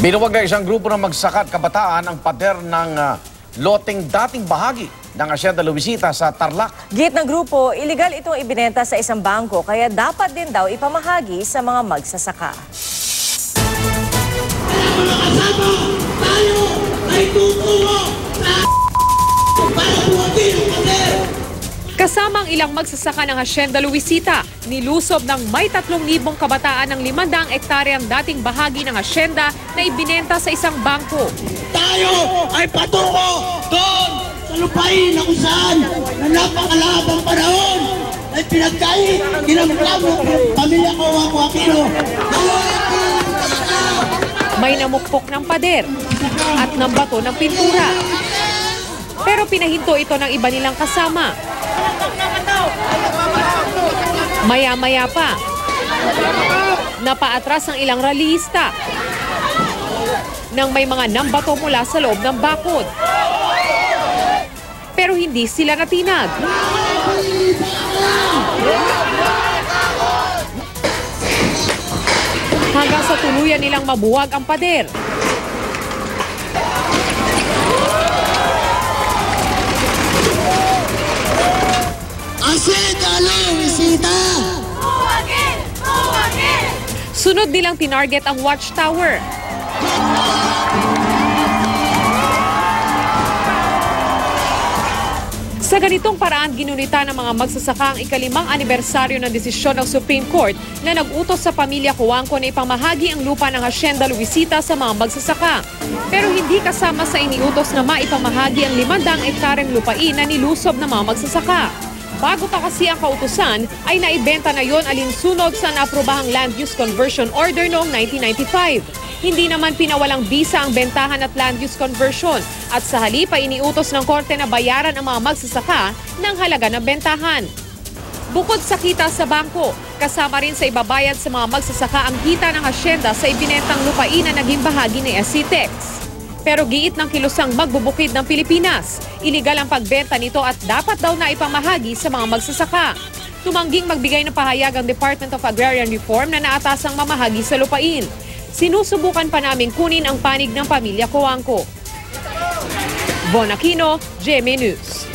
Binuwag na isang grupo ng magsasaka at kabataan ang pader ng loteng dating bahagi ng Hacienda Luisita sa Tarlac. Git ng grupo, iligal itong ibinenta sa isang bangko kaya dapat din daw ipamahagi sa mga magsasaka. Mga kasama, tayo ay tutuwa para buwagin ang pader. Kasama ang ilang magsasaka ng Hacienda Luisita, nilusob ng may 3,000 kabataan ng 500 ektaryang dating bahagi ng hacienda na ibinenta sa isang bangko. Tayo ay patungo doon sa lupain na kung saan na napakalahabang panahon ay pinagkait, ginamkam ng pamilya ko ako Aquino. May namukpok ng pader at ng bato ng pintura. Pero pinahinto ito ng iba nilang kasama. Maya-maya pa, napaatras ang ilang rallyista nang may mga nambato mula sa loob ng bakod. Pero hindi sila natinag. Hanggang sa tuluyan nilang mabuwag ang pader. Hacienda Luisita! Sunod nilang tinarget ang watchtower. Sa ganitong paraan, ginunita ng mga magsasaka ang ika-5 anibersaryo ng desisyon ng Supreme Court na nag-utos sa pamilya Cojuangco na ipamahagi ang lupa ng Hacienda Luisita sa mga magsasaka. Pero hindi kasama sa iniutos na maipamahagi ang 500 ektaryang lupain na nilusob ng mga magsasaka. Bago pa kasi ang kautusan, ay naibenta na yon alinsunod sa naaprobahang Land Use Conversion Order noong 1995. Hindi naman pinawalang bisa ang bentahan at land use conversion at sa halip ay iniutos ng korte na bayaran ang mga magsasaka ng halaga ng bentahan. Bukod sa kita sa bangko, kasama rin sa ibabayad sa mga magsasaka ang kita ng hacienda sa ibinentang lupain na naging bahagi ni SCTEX. Pero giit ng kilusang magbubukid ng Pilipinas, iligal ang pagbenta nito at dapat daw na ipamahagi sa mga magsasaka. Tumangging magbigay ng pahayag ang Department of Agrarian Reform na naatasang mamahagi sa lupain. Sinusubukan pa namin kunin ang panig ng pamilya Cojuangco. Von Aquino, GMA News.